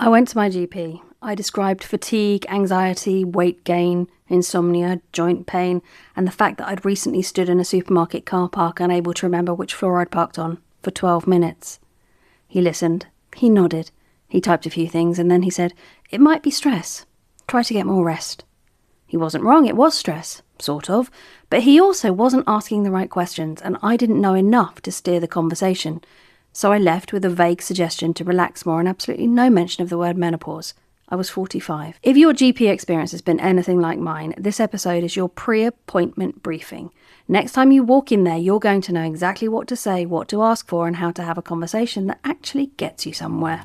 I went to my GP. I described fatigue, anxiety, weight gain, insomnia, joint pain, and the fact that I'd recently stood in a supermarket car park unable to remember which floor I'd parked on for 12 minutes. He listened, he nodded, he typed a few things, and then he said, "It might be stress. Try to get more rest." He wasn't wrong, it was stress, sort of, but he also wasn't asking the right questions, and I didn't know enough to steer the conversation. So I left with a vague suggestion to relax more and absolutely no mention of the word menopause. I was 45. If your GP experience has been anything like mine, this episode is your pre-appointment briefing. Next time you walk in there, you're going to know exactly what to say, what to ask for, and how to have a conversation that actually gets you somewhere.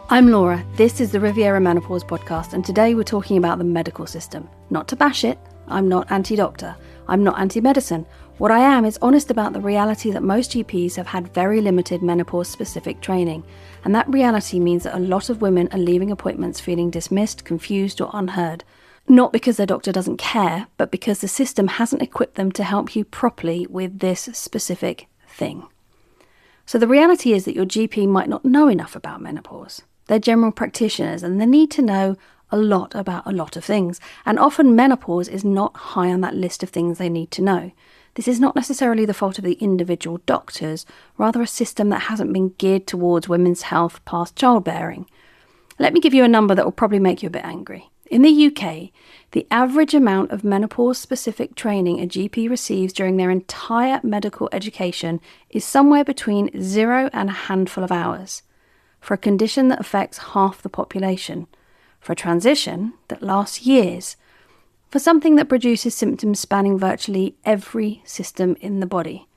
I'm Laura, this is the Riviera Menopause podcast, and today we're talking about the medical system. Not to bash it, I'm not anti-doctor, I'm not anti-medicine. What I am is honest about the reality that most GPs have had very limited menopause-specific training, and that reality means that a lot of women are leaving appointments feeling dismissed, confused or unheard. Not because their doctor doesn't care, but because the system hasn't equipped them to help you properly with this specific thing. So the reality is that your GP might not know enough about menopause. They're general practitioners and they need to know a lot about a lot of things. And often menopause is not high on that list of things they need to know. This is not necessarily the fault of the individual doctors, rather a system that hasn't been geared towards women's health past childbearing. Let me give you a number that will probably make you a bit angry. In the UK, the average amount of menopause-specific training a GP receives during their entire medical education is somewhere between 0 and a handful of hours. For a condition that affects half the population, for a transition that lasts years, for something that produces symptoms spanning virtually every system in the body.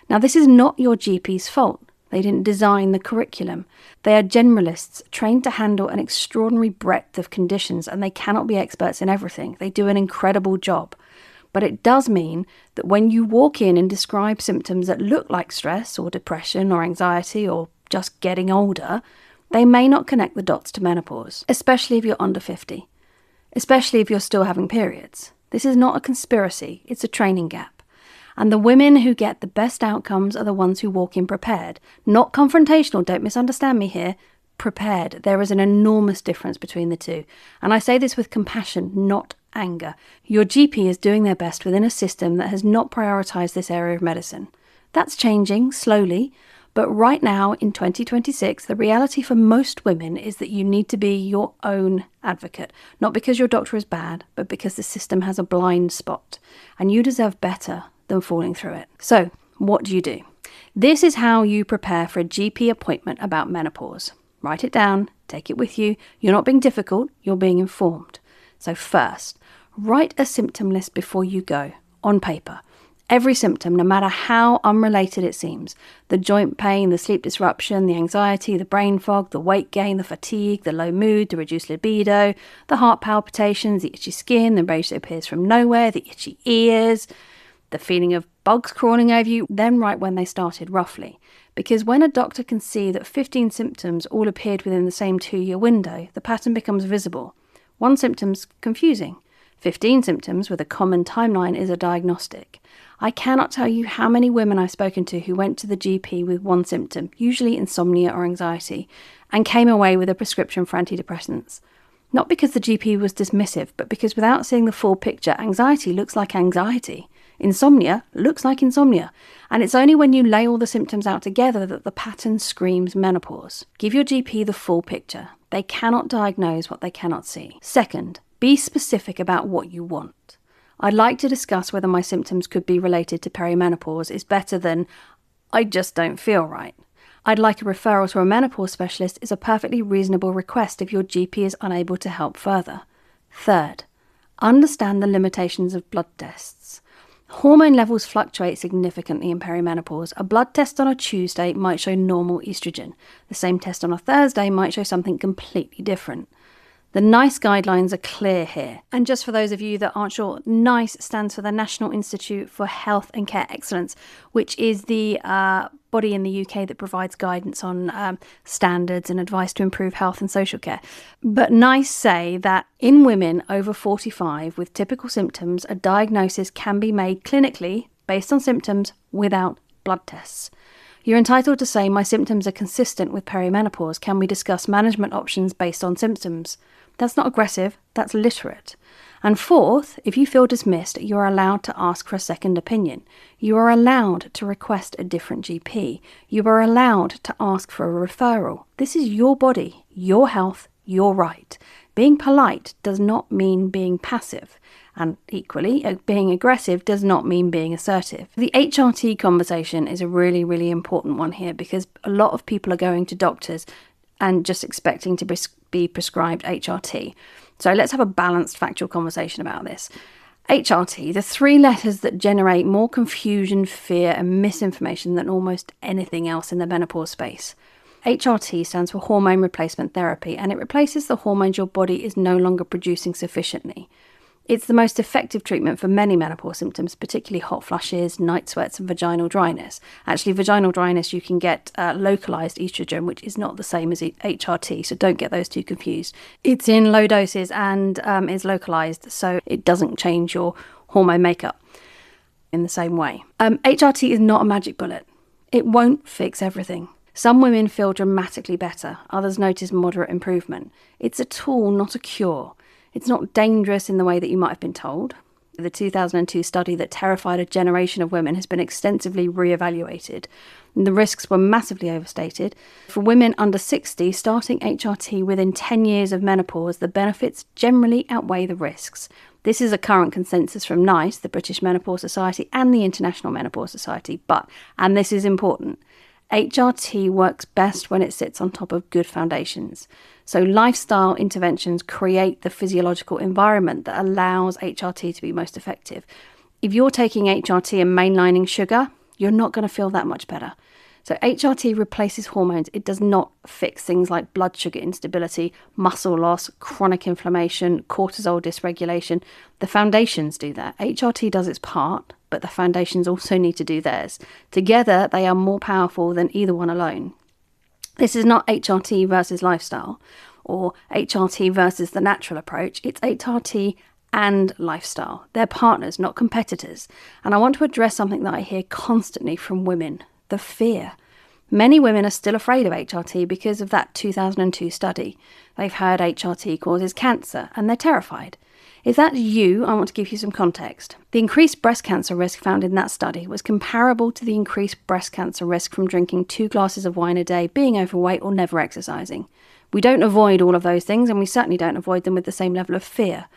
Now, this is not your GP's fault. They didn't design the curriculum. They are generalists trained to handle an extraordinary breadth of conditions, and they cannot be experts in everything. They do an incredible job. But it does mean that when you walk in and describe symptoms that look like stress or depression or anxiety or just getting older, they may not connect the dots to menopause, especially if you're under 50, especially if you're still having periods. This is not a conspiracy, it's a training gap. And the women who get the best outcomes are the ones who walk in prepared. Not confrontational, don't misunderstand me here, prepared. There is an enormous difference between the two. And I say this with compassion, not anger. Your GP is doing their best within a system that has not prioritised this area of medicine. That's changing, slowly. But right now, in 2026, the reality for most women is that you need to be your own advocate. Not because your doctor is bad, but because the system has a blind spot. And you deserve better than falling through it. So, what do? This is how you prepare for a GP appointment about menopause. Write it down, take it with you. You're not being difficult, you're being informed. So first, write a symptom list before you go, on paper. Every symptom, no matter how unrelated it seems, the joint pain, the sleep disruption, the anxiety, the brain fog, the weight gain, the fatigue, the low mood, the reduced libido, the heart palpitations, the itchy skin, the rage that appears from nowhere, the itchy ears, the feeling of bugs crawling over you, then write when they started roughly. Because when a doctor can see that 15 symptoms all appeared within the same 2-year window, the pattern becomes visible. One symptom's confusing. 15 symptoms with a common timeline is a diagnostic. I cannot tell you how many women I've spoken to who went to the GP with one symptom, usually insomnia or anxiety, and came away with a prescription for antidepressants. Not because the GP was dismissive, but because without seeing the full picture, anxiety looks like anxiety. Insomnia looks like insomnia. And it's only when you lay all the symptoms out together that the pattern screams menopause. Give your GP the full picture. They cannot diagnose what they cannot see. Second, be specific about what you want. I'd like to discuss whether my symptoms could be related to perimenopause is better than I just don't feel right. I'd like a referral to a menopause specialist is a perfectly reasonable request if your GP is unable to help further. Third, understand the limitations of blood tests. Hormone levels fluctuate significantly in perimenopause. A blood test on a Tuesday might show normal estrogen. The same test on a Thursday might show something completely different. The NICE guidelines are clear here. And just for those of you that aren't sure, NICE stands for the National Institute for Health and Care Excellence, which is the body in the UK that provides guidance on standards and advice to improve health and social care. But NICE say that in women over 45 with typical symptoms, a diagnosis can be made clinically based on symptoms without blood tests. You're entitled to say, my symptoms are consistent with perimenopause. Can we discuss management options based on symptoms? That's not aggressive, that's literate. And fourth, if you feel dismissed, you are allowed to ask for a second opinion. You are allowed to request a different GP. You are allowed to ask for a referral. This is your body, your health, your right. Being polite does not mean being passive. And equally, being aggressive does not mean being assertive. The HRT conversation is a really, really important one here because a lot of people are going to doctors and just expecting to be prescribed HRT. So let's have a balanced factual conversation about this. HRT, the three letters that generate more confusion, fear and misinformation than almost anything else in the menopause space. HRT stands for hormone replacement therapy, and it replaces the hormones your body is no longer producing sufficiently. It's the most effective treatment for many menopause symptoms, particularly hot flushes, night sweats and vaginal dryness. Actually, vaginal dryness, you can get localized estrogen, which is not the same as HRT, so don't get those two confused. It's in low doses and is localized, so it doesn't change your hormone makeup in the same way. HRT is not a magic bullet. It won't fix everything. Some women feel dramatically better, others notice moderate improvement. It's a tool, not a cure. It's not dangerous in the way that you might have been told. The 2002 study that terrified a generation of women has been extensively re-evaluated. The risks were massively overstated. For women under 60, starting HRT within 10 years of menopause, the benefits generally outweigh the risks. This is a current consensus from NICE, the British Menopause Society, and the International Menopause Society. But, and this is important, HRT works best when it sits on top of good foundations. So lifestyle interventions create the physiological environment that allows HRT to be most effective. If you're taking HRT and mainlining sugar, you're not going to feel that much better. So HRT replaces hormones. It does not fix things like blood sugar instability, muscle loss, chronic inflammation, cortisol dysregulation. The foundations do that. HRT does its part, but the foundations also need to do theirs. Together, they are more powerful than either one alone. This is not HRT versus lifestyle or HRT versus the natural approach. It's HRT and lifestyle. They're partners, not competitors. And I want to address something that I hear constantly from women, the fear. Many women are still afraid of HRT because of that 2002 study. They've heard HRT causes cancer and they're terrified. If that's you, I want to give you some context. The increased breast cancer risk found in that study was comparable to the increased breast cancer risk from drinking 2 glasses of wine a day, being overweight or never exercising. We don't avoid all of those things, and we certainly don't avoid them with the same level of fear.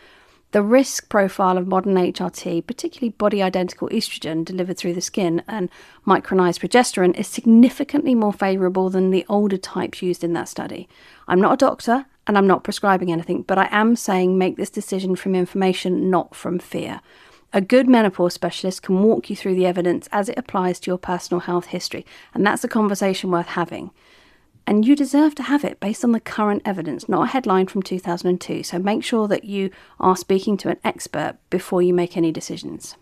The risk profile of modern HRT, particularly body-identical estrogen delivered through the skin and micronized progesterone, is significantly more favourable than the older types used in that study. I'm not a doctor, and I'm not prescribing anything, but I am saying make this decision from information, not from fear. A good menopause specialist can walk you through the evidence as it applies to your personal health history, and that's a conversation worth having. And you deserve to have it based on the current evidence, not a headline from 2002. So make sure that you are speaking to an expert before you make any decisions.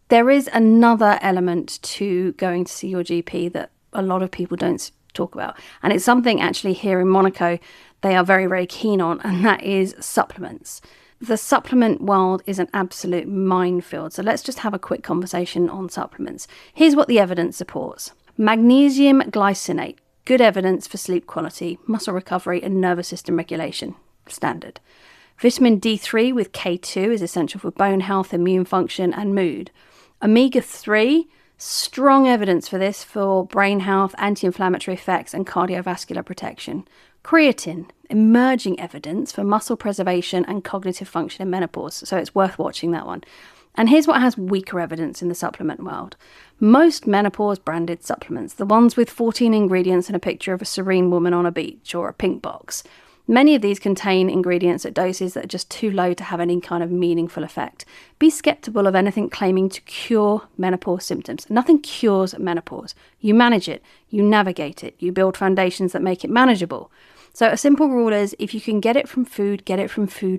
There is another element to going to see your GP that a lot of people don't talk about. And it's something actually here in Monaco they are very, very keen on, and that is supplements. The supplement world is an absolute minefield. So let's just have a quick conversation on supplements. Here's what the evidence supports. Magnesium glycinate. Good evidence for sleep quality, muscle recovery and nervous system regulation. Standard. Vitamin D3 with K2 is essential for bone health, immune function and mood. Omega-3, strong evidence for this for brain health, anti-inflammatory effects and cardiovascular protection. Creatine, emerging evidence for muscle preservation and cognitive function in menopause. So it's worth watching that one. And here's what has weaker evidence in the supplement world. Most menopause branded supplements, the ones with 14 ingredients and a picture of a serene woman on a beach or a pink box. Many of these contain ingredients at doses that are just too low to have any kind of meaningful effect. Be skeptical of anything claiming to cure menopause symptoms. Nothing cures menopause. You manage it, you navigate it, you build foundations that make it manageable. So a simple rule is, if you can get it from food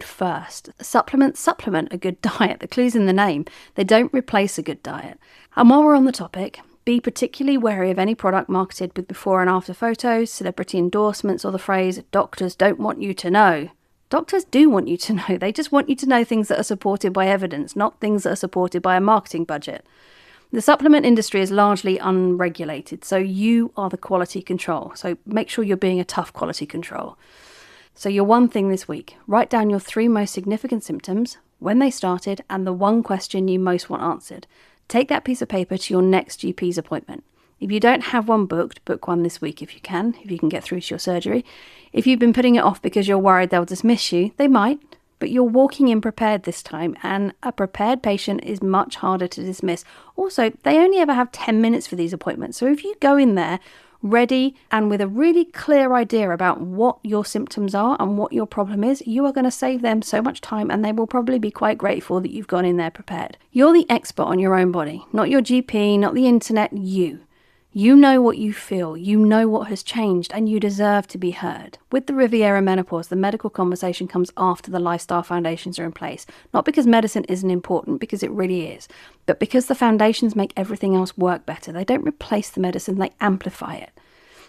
first. Supplements supplement a good diet. The clue's in the name. They don't replace a good diet. And while we're on the topic, be particularly wary of any product marketed with before and after photos, celebrity endorsements, or the phrase, doctors don't want you to know. Doctors do want you to know. They just want you to know things that are supported by evidence, not things that are supported by a marketing budget. The supplement industry is largely unregulated, so you are the quality control. So make sure you're being a tough quality control. So your one thing this week, write down your 3 most significant symptoms, when they started, and the one question you most want answered. Take that piece of paper to your next GP's appointment. If you don't have one booked, book one this week if you can get through to your surgery. If you've been putting it off because you're worried they'll dismiss you, they might, but you're walking in prepared this time, and a prepared patient is much harder to dismiss. Also, they only ever have 10 minutes for these appointments, so if you go in there ready and with a really clear idea about what your symptoms are and what your problem is, you are going to save them so much time, and they will probably be quite grateful that you've gone in there prepared. You're the expert on your own body, not your GP, not the internet, you. You know what you feel, you know what has changed, and you deserve to be heard. With the Riviera Menopause, the medical conversation comes after the lifestyle foundations are in place. Not because medicine isn't important, because it really is, but because the foundations make everything else work better. They don't replace the medicine, they amplify it.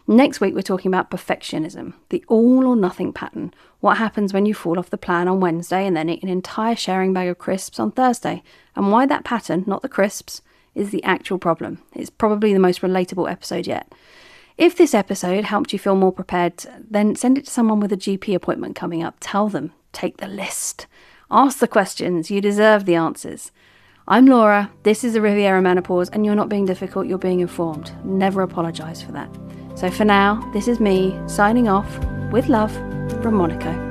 Next week, we're talking about perfectionism, the all or nothing pattern. What happens when you fall off the plan on Wednesday and then eat an entire sharing bag of crisps on Thursday, and why that pattern, not the crisps, is the actual problem. It's probably the most relatable episode yet. If this episode helped you feel more prepared, then send it to someone with a GP appointment coming up. Tell them, take the list. Ask the questions, you deserve the answers. I'm Laura, this is the Riviera Menopause, and you're not being difficult, you're being informed. Never apologise for that. So for now, this is me signing off with love from Monaco.